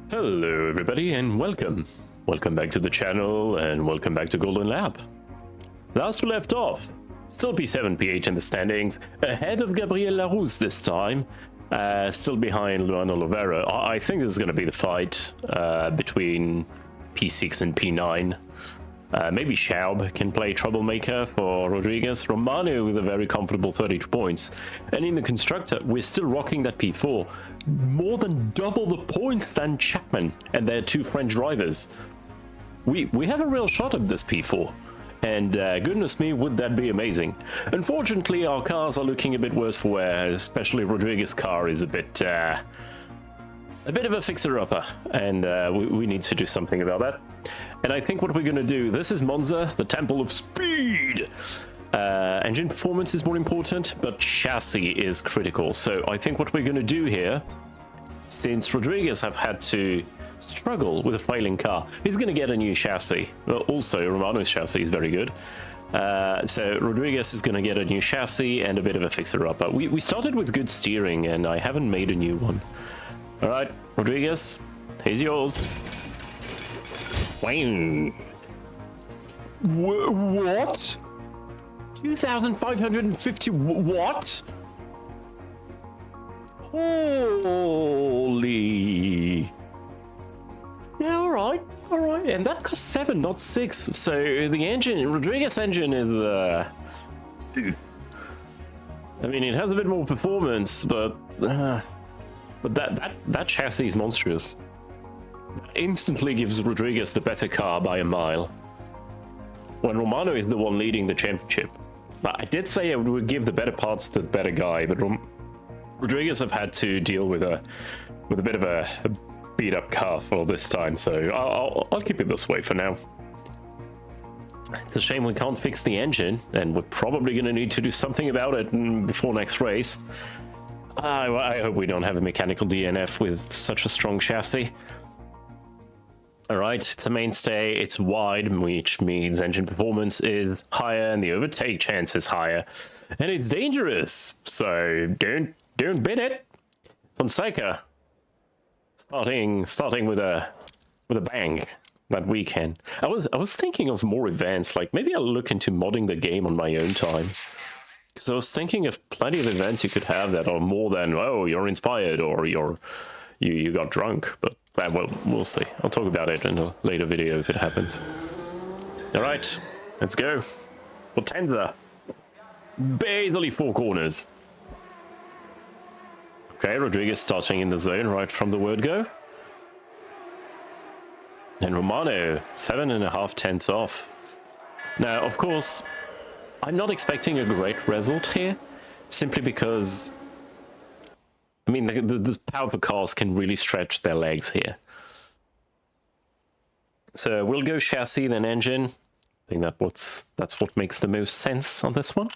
Hello everybody and welcome. Welcome back to the channel and welcome back to Golden Lab. Last we left off, still P7, P8 in the standings, ahead of Gabriel Larousse this time, still behind Luan Oliveira. I think this is going to be the fight between P6 and P9. Maybe Schaub can play troublemaker for Rodriguez. Romano with a very comfortable 32 points. And in the constructor, we're still rocking that P4. More than double the points than Chapman and their two French drivers. We have a real shot at this P4. And goodness me, would that be amazing. Unfortunately, our cars are looking a bit worse for wear, especially Rodriguez's car is a bit of a fixer-upper, and we need to do something about that. And I think what we're going to do, this is Monza, the Temple of Speed. Engine performance is more important, but chassis is critical. So I think what we're going to do here, since Rodriguez have had to struggle with a failing car, he's going to get a new chassis. Also, Romano's chassis is very good. So Rodriguez is going to get a new chassis and a bit of a fixer-upper. We started with good steering, and I haven't made a new one. All right, Rodriguez, here's yours. Wayne. What? 2,550 what? Holy. Yeah, all right. And that cost 7, not 6. So the engine, Rodriguez engine is, I mean, it has a bit more performance, but that chassis is monstrous. That instantly gives Rodriguez the better car by a mile. When Romano is the one leading the championship. I did say I would give the better parts to the better guy, but Rodriguez have had to deal with a bit of a beat up car for this time, so I'll keep it this way for now. It's a shame we can't fix the engine, and we're probably going to need to do something about it before next race. I hope we don't have a mechanical DNF with such a strong chassis. Alright, it's a mainstay, it's wide, which means engine performance is higher and the overtake chance is higher. And it's dangerous, so don't bid it. Fonseca, starting with a bang that weekend. I was thinking of more events, like maybe I'll look into modding the game on my own time. Because I was thinking of plenty of events you could have that are more than, oh, you're inspired or you got drunk. But, well, we'll see. I'll talk about it in a later video if it happens. All right, let's go. Potenza. Basically 4 corners. Okay, Rodriguez starting in the zone right from the word go. And Romano, 7.5 tenths off. Now, of course, I'm not expecting a great result here, simply because, I mean, the powerful cars can really stretch their legs here. So we'll go chassis, then engine. I think that's what makes the most sense on this one.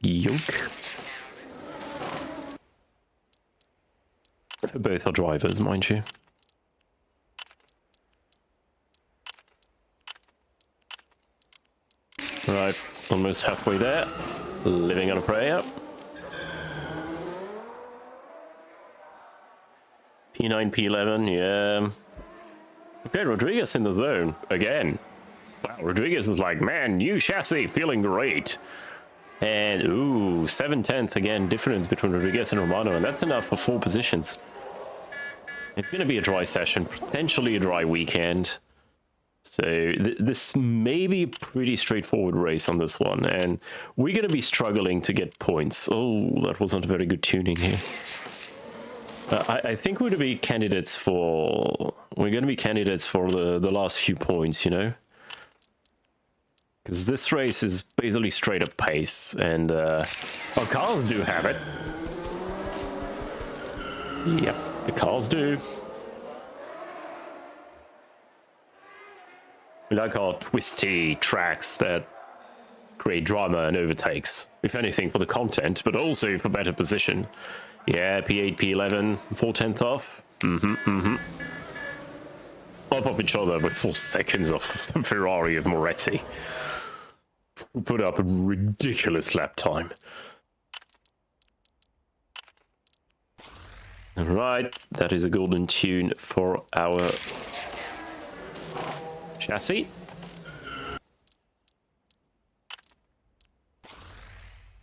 Yoink. For both our drivers, mind you. Right, almost halfway there. Living on a prayer. P9, P11, yeah. Okay, Rodriguez in the zone again. Wow, Rodriguez is like, man, new chassis, feeling great. And, ooh, 7 tenths again, difference between Rodriguez and Romano, and that's enough for 4 positions. It's going to be a dry session, potentially a dry weekend. So this may be a pretty straightforward race on this one, and we're going to be struggling to get points. Oh, that wasn't a very good tuning here. I think we're going to be candidates for the last few points, you know, because this race is basically straight up pace, and our cars do have it. Yep, the cars do. We like our twisty tracks that create drama and overtakes, if anything for the content, but also for better position. Yeah, P8, P11, 4 tenths off. Off of each other, but 4 seconds off the Ferrari of Moretti. We put up a ridiculous lap time. Alright, that is a golden tune for our chassis.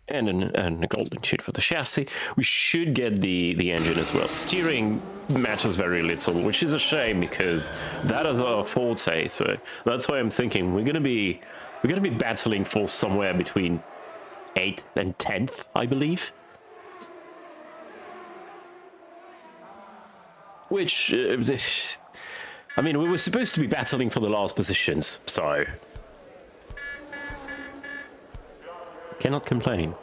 And a golden tune for the chassis. We should get the engine as well. Steering matters very little, which is a shame because that is our forte. So that's why I'm thinking we're gonna be battling for somewhere between 8th and 10th, I believe. Which, I mean, we were supposed to be battling for the last positions, so cannot complain.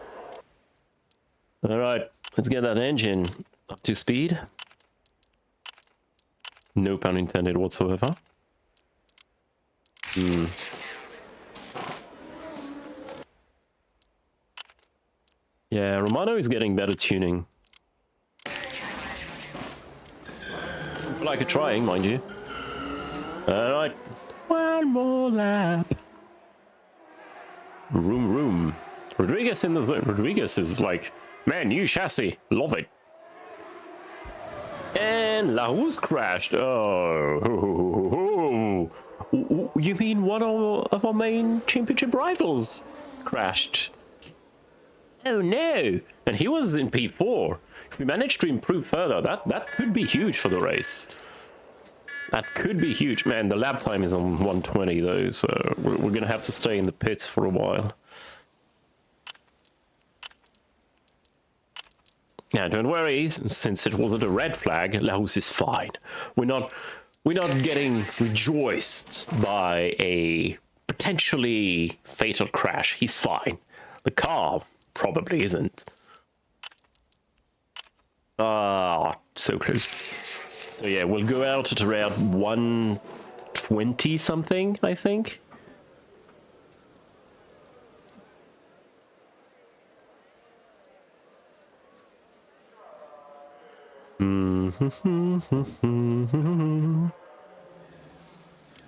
All right, let's get that engine up to speed. No pun intended whatsoever. Yeah, Romano is getting better tuning. Like a trying, mind you. All right, one more lap. Room. Rodriguez in the zone. Rodriguez is like, man, new chassis. Love it. And Larousse crashed. Oh. You mean one of our main championship rivals crashed? Oh no. And he was in P4. If we manage to improve further, that could be huge for the race. That could be huge. Man, the lap time is on 120 though, so we're gonna have to stay in the pits for a while. Yeah, don't worry, since it wasn't a red flag, Larousse is fine. We're not getting rejoiced by a potentially fatal crash. He's fine. The car probably isn't. Ah, so close. So yeah, we'll go out at around 120 something, I think.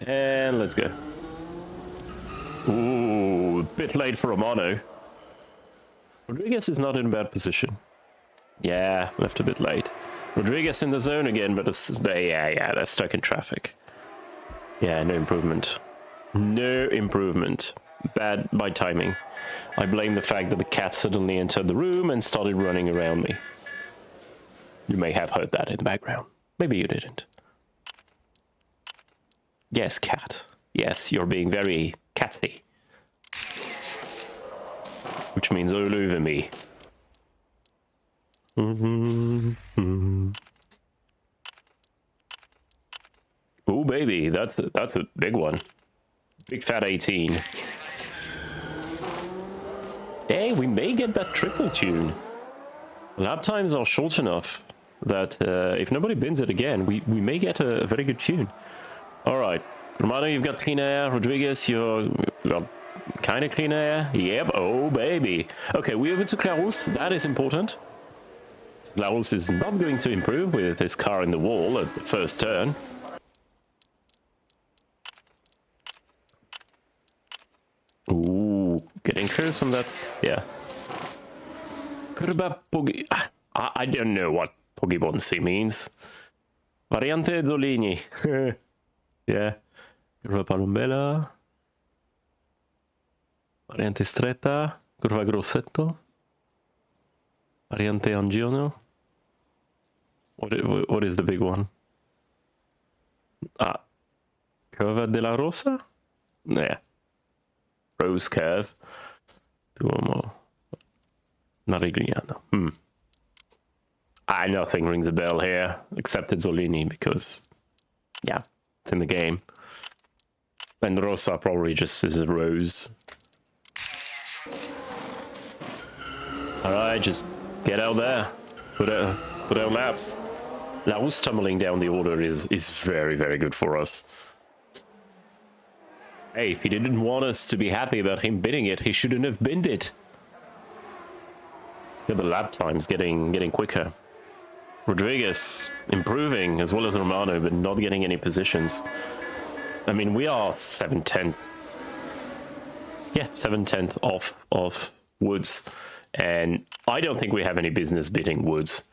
And let's go. Ooh, a bit late for Romano. Rodriguez is not in a bad position. Yeah, left a bit late. Rodriguez in the zone again, but it's, yeah, they're stuck in traffic. Yeah, no improvement. No improvement. Bad timing. I blame the fact that the cat suddenly entered the room and started running around me. You may have heard that in the background. Maybe you didn't. Yes, cat. Yes, you're being very catty. Which means all over me. Oh baby, that's a big one. Big fat 18. Hey, we may get that triple tune. Lap times are short enough that if nobody bins it again, we may get a very good tune. Alright, Romano, you've got clean air. Rodriguez, you're kind of clean air. Yep, oh baby. Okay, we're over to Larousse. That is important. Larousse is not going to improve with his car in the wall at the first turn. Ooh, getting close on that. Yeah. Kurba Pogi. I don't know what Pogibonsi means. Variante Zolini. Yeah. Curva Palombella. Variante Stretta. Curva Grossetto. Variante Angiono. What is the big one? Ah. Curva della Rosa? Yeah. Rose curve. Duomo. Narigliano. Nothing rings a bell here, except it's Zolini, because, yeah, it's in the game. And Rosa probably just is a rose. Alright, just get out there. Put out laps. Larousse tumbling down the order is very, very good for us. Hey, if he didn't want us to be happy about him bidding it, he shouldn't have binned it. Yeah, the lap time's getting quicker. Rodriguez improving as well as Romano, but not getting any positions. I mean, we are 7/10. Yeah, 7/10 off Woods, and I don't think we have any business beating Woods.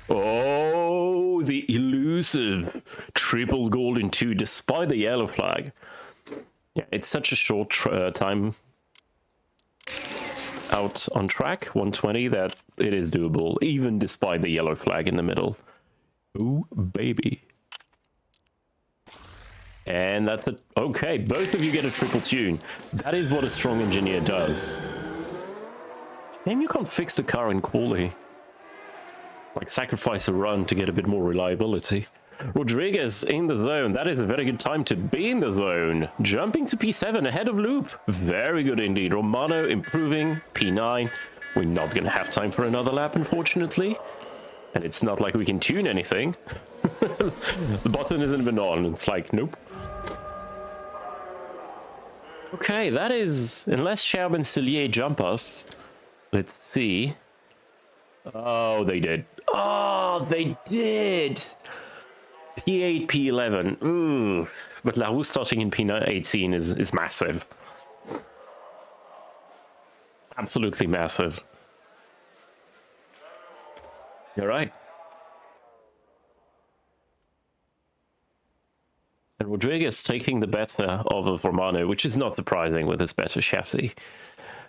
Oh the elusive triple golden 2 despite the yellow flag. Yeah, it's such a short time out on track, 120, that it is doable, even despite the yellow flag in the middle. Ooh, baby. And that's it. Okay, both of you get a triple tune. That is what a strong engineer does. Maybe you can't fix the car in quali. Like, sacrifice a run to get a bit more reliability. Rodriguez in the zone. That is a very good time to be in the zone. Jumping to P7 ahead of Loop. Very good indeed. Romano improving. P9. We're not going to have time for another lap, unfortunately. And it's not like we can tune anything. The button isn't even on. It's like, nope. Okay, that is... Unless Schaub and Cellier jump us. Let's see. Oh, they did. Oh, they did! P8, P11. Ooh. But Larousse starting in P18 is massive. Absolutely massive. You're right. And Rodriguez taking the better of Romano, which is not surprising with his better chassis.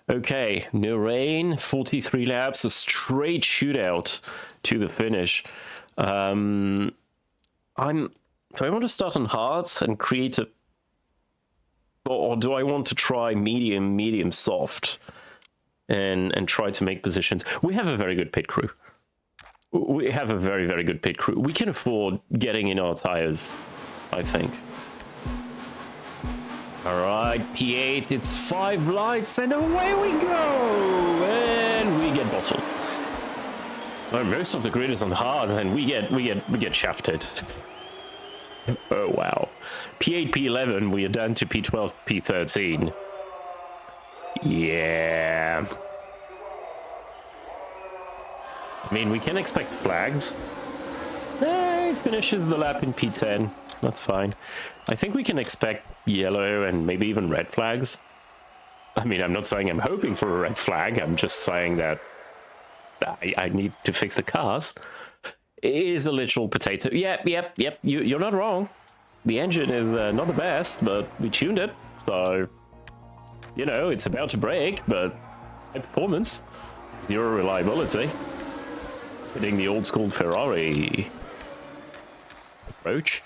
Okay, no rain, 43 laps, a straight shootout to the finish. Do I want to start on hards and create a... Or do I want to try medium, soft and try to make positions? We have a very good pit crew. We have a very, very good pit crew. We can afford getting in our tires, I think. All right, P8, it's 5 lights, and away we go! And we get bottled. Well, most of the grid is on hard, and we get shafted. Oh wow. P8, P11, we are down to P12, P13. Yeah. I mean, we can expect flags. He finishes the lap in P10. That's fine. I think we can expect yellow and maybe even red flags. I mean, I'm not saying I'm hoping for a red flag. I'm just saying that I need to fix the cars. It is a literal potato. Yep. You're not wrong. The engine is not the best, but we tuned it. So, you know, it's about to break, but high performance. Zero reliability. Hitting the old school Ferrari approach.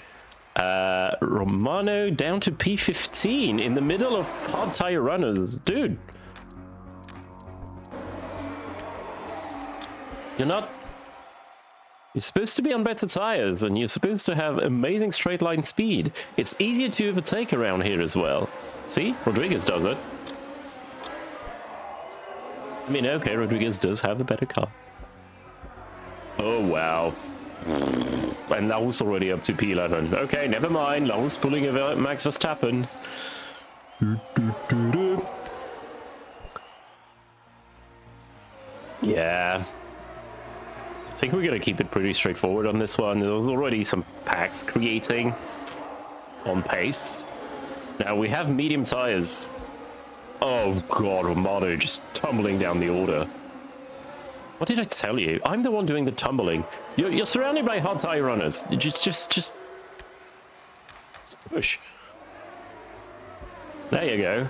Romano down to P15 in the middle of hard tire runners. Dude. You're supposed to be on better tires, and you're supposed to have amazing straight line speed. It's easier to overtake around here as well. See? Rodriguez does it. I mean, okay, Rodriguez does have a better car. Oh, wow. And Larousse already up to P11. Okay, never mind. Larousse pulling a Max Verstappen. Yeah. I think we're going to keep it pretty straightforward on this one. There's already some packs creating on pace. Now we have medium tires. Oh god, Romano just tumbling down the order. What did I tell you? I'm the one doing the tumbling. You're surrounded by hard tire runners. Just push. There you go.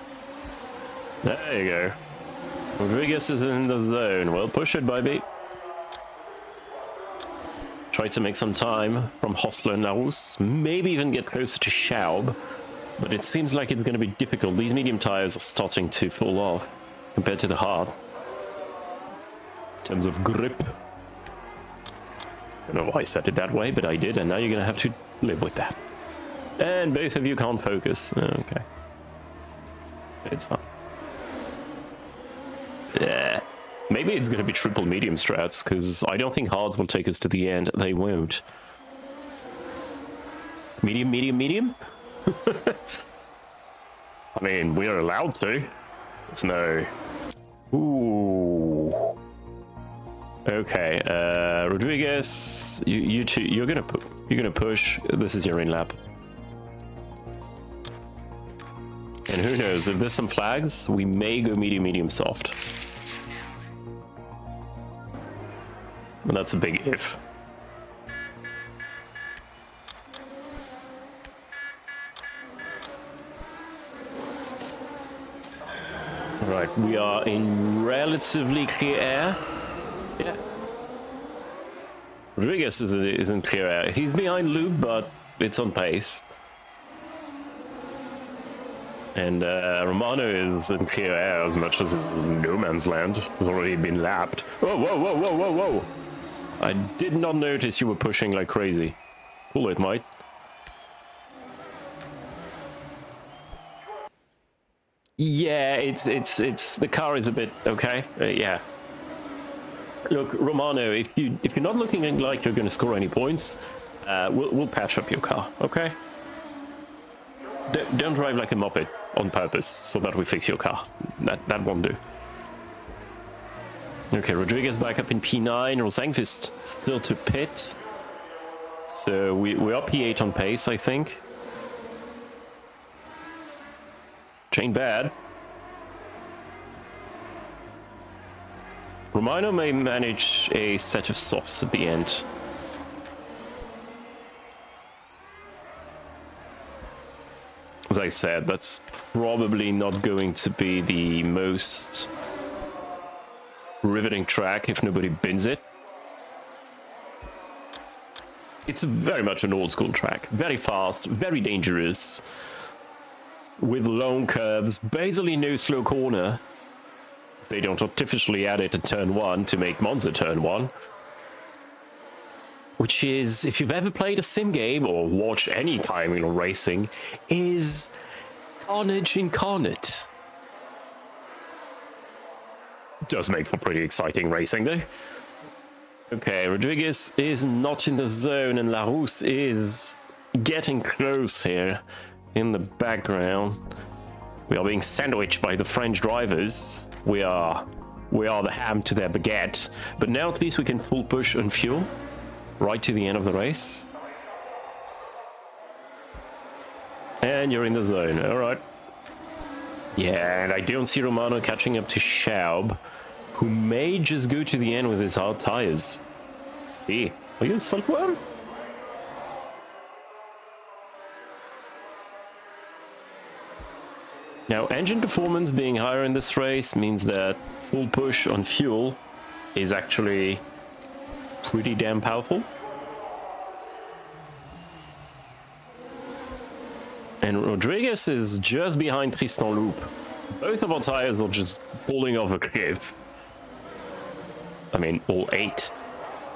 There you go. Rodriguez is in the zone. Well, push it, baby. Try to make some time from Hostler and Larousse. Maybe even get closer to Schaub. But it seems like it's going to be difficult. These medium tires are starting to fall off compared to the hard. In terms of grip. Don't know why I said it that way, but I did, and now you're gonna have to live with that. And both of you can't focus. Okay. It's fine. Yeah. Maybe it's gonna be triple medium strats, because I don't think hards will take us to the end. They won't. Medium, medium, medium? I mean, we're allowed to. It's no... Ooh... Okay, Rodriguez, you two, you're gonna push. This is your in lap, and who knows? If there's some flags, we may go medium, medium, soft. But that's a big if. Right, we are in relatively clear air. Yeah. Rodriguez is in clear air. He's behind Loop, but it's on pace. And Romano is in clear air as much as this is no man's land. He's already been lapped. Whoa, whoa, whoa, whoa, whoa, whoa! I did not notice you were pushing like crazy. Pull it, mate. Yeah, it's the car is a bit okay. Yeah. Look, Romano, if you're not looking like you're going to score any points, we'll patch up your car, okay? Don't drive like a moped on purpose so that we fix your car. That won't do. Okay, Rodriguez back up in P9. Rosenqvist still to pit. So we're up P8 on pace, I think. Chain bad. Romano may manage a set of softs at the end. As I said, that's probably not going to be the most riveting track if nobody bins it. It's very much an old school track. Very fast, very dangerous, with long curves, basically no slow corner. They don't artificially add it at turn 1 to make Monza turn 1. Which is, if you've ever played a sim game or watched any kind of racing, is carnage incarnate. Does make for pretty exciting racing though. Okay, Rodriguez is not in the zone and Larousse is getting close here in the background. We are being sandwiched by the French drivers. We are the ham to their baguette. But now at least we can full push on fuel right to the end of the race. And you're in the zone, all right. Yeah, and I don't see Romano catching up to Schaub, who may just go to the end with his hard tires. Hey, are you a silkworm? Now, engine performance being higher in this race means that full push on fuel is actually pretty damn powerful. And Rodriguez is just behind Tristan Loop. Both of our tires are just falling off a cliff. I mean, all 8.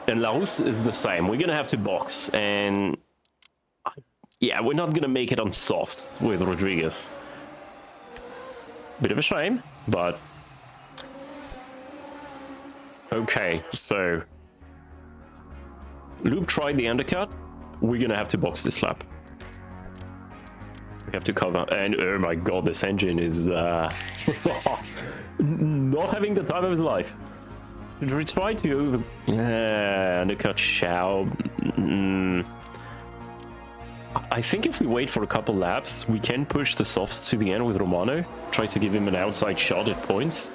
And Larousse is the same. We're going to have to box. And yeah, we're not going to make it on softs with Rodriguez. Bit of a shame, but okay, so Loop tried the undercut. We're gonna have to box this lap. We have to cover, and oh my god, this engine is not having the time of his life. Did we try to undercut Xiao? I think if we wait for a couple laps, we can push the softs to the end with Romano. Try to give him an outside shot at points.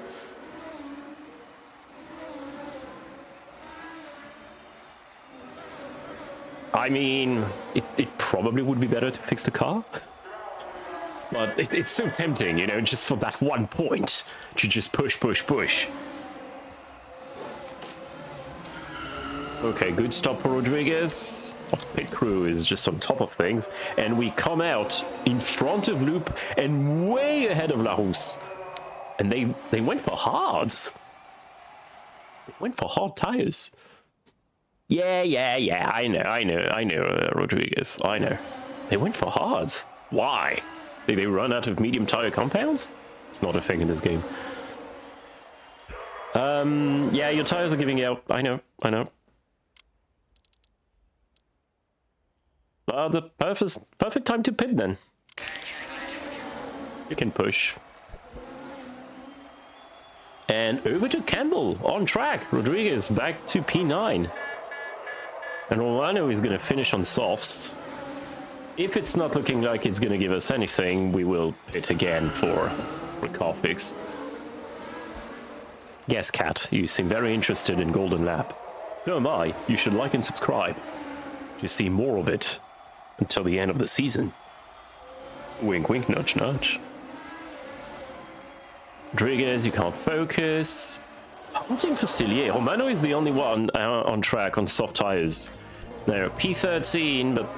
I mean, it probably would be better to fix the car. But it's so tempting, you know, just for that one point to just push, push, push. Okay, good stop for Rodriguez. Pit crew is just on top of things. And we come out in front of Loop and way ahead of Larousse. And they went for hards. They went for hard tires. Yeah, I know, Rodriguez, I know. They went for hards. Why? Did they run out of medium tire compounds? It's not a thing in this game. Yeah, your tires are giving out. I know. The perfect time to pit then. You can push. And over to Campbell on track. Rodriguez back to P9. And Romano is going to finish on softs. If it's not looking like it's going to give us anything, we will pit again for car fix. Yes, Cat, you seem very interested in Golden Lab. So am I. You should like and subscribe to see more of it until the end of the season. Wink, wink, nudge, nudge. Rodriguez, you can't focus. Hunting for Cillier. Romano is the only one on track on soft tires. Now, P13, but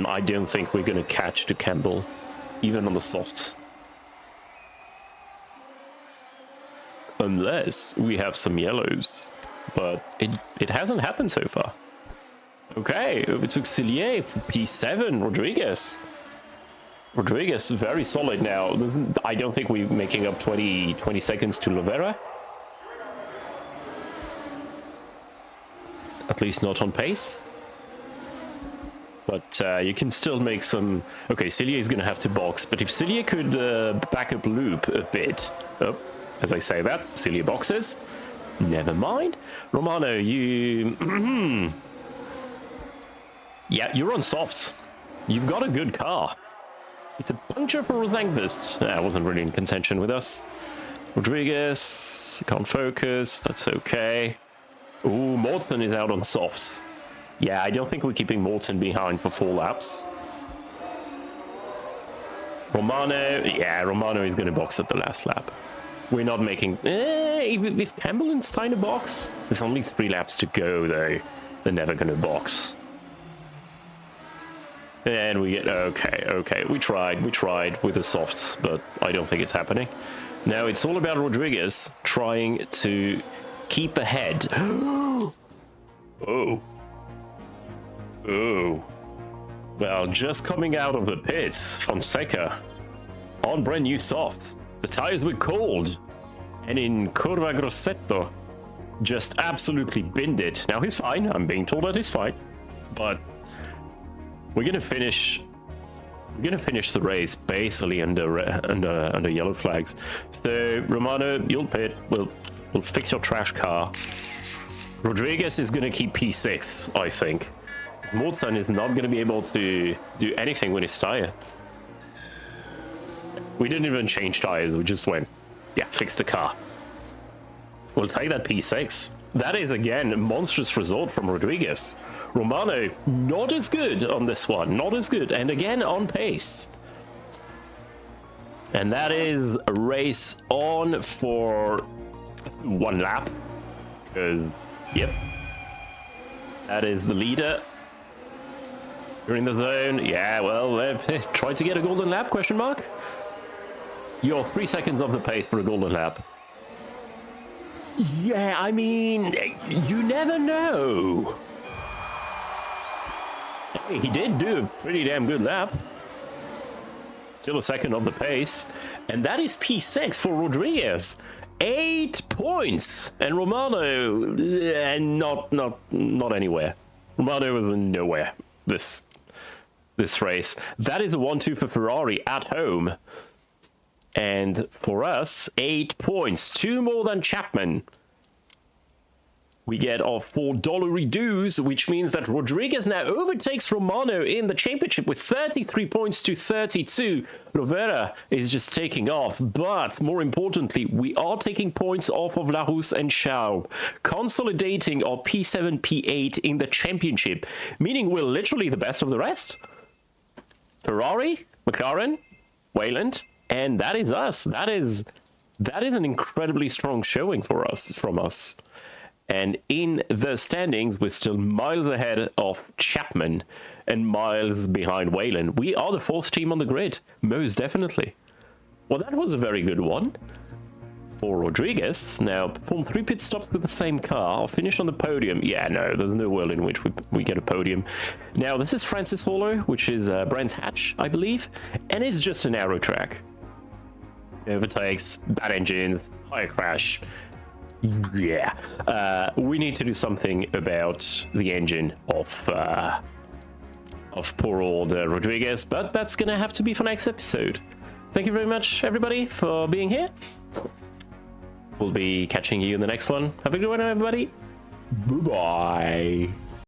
I don't think we're going to catch the Campbell, even on the softs. Unless we have some yellows, but it hasn't happened so far. Okay, we took Cillier for P7, Rodriguez. Rodriguez is very solid now. I don't think we're making up 20 seconds to Lovera. At least not on pace. But you can still make some... Okay, Cillier is going to have to box, but if Cillier could back up loop a bit... Oh, as I say that, Cillier boxes. Never mind. Romano, you... Yeah, you're on softs. You've got a good car. It's a puncture for Rosenqvist. That wasn't really in contention with us. Rodriguez, can't focus. That's okay. Ooh, Morton is out on softs. Yeah, I don't think we're keeping Morton behind for 4 laps. Romano, yeah, Romano is going to box at the last lap. We're not making... if Campbell and Steiner box, there's only 3 laps to go, though. They're never going to box. And we get... Okay. We tried with the softs, but I don't think it's happening. Now, it's all about Rodriguez trying to keep ahead. Oh. Well, just coming out of the pits, Fonseca on brand new softs. The tires were cold, and in Curva Grosseto, just absolutely binned it. Now he's fine. I'm being told that he's fine, but we're gonna finish the race basically under yellow flags. So Romano, you'll pit. We'll fix your trash car. Rodriguez is gonna keep P6, I think. Mortson is not gonna be able to do anything with his tire. We didn't even change tires. We just went, yeah, fix the car. We'll take that P6. That is, again, a monstrous result from Rodriguez. Romano, not as good on this one. Not as good. And again, on pace. And that is a race on for 1 lap. Because, yep. That is the leader. You're in the zone. Yeah, well, try to get a golden lap, question mark. You're 3 seconds off the pace for a golden lap. Yeah, I mean, you never know. Hey, he did do a pretty damn good lap. Still a second on the pace. And that is P6 for Rodriguez. 8 points. And Romano, not anywhere. Romano was nowhere this race. That is a 1-2 for Ferrari at home. And for us, 8 points. 2 more than Chapman. We get our $4 dues, which means that Rodriguez now overtakes Romano in the championship with 33 points to 32. Lovera is just taking off, but more importantly, we are taking points off of Larousse and Schaub, consolidating our P7, P8 in the championship, meaning we're literally the best of the rest. Ferrari, McLaren, Wayland, and that is us. That is an incredibly strong showing from us. And in the standings, we're still miles ahead of Chapman and miles behind Wayland. We are the 4th team on the grid, most definitely. Well, that was a very good one for Rodriguez. Now, perform 3 pit stops with the same car, finish on the podium. Yeah, no, there's no world in which we get a podium. Now, this is Francis Hollow, which is Brands Hatch, I believe, and it's just an aero track. Overtakes, bad engines, higher crash. Yeah, we need to do something about the engine of poor old Rodriguez, but that's gonna have to be for next episode. Thank you very much, everybody, for being here. We'll be catching you in the next one. Have a good one, everybody. Bye-bye.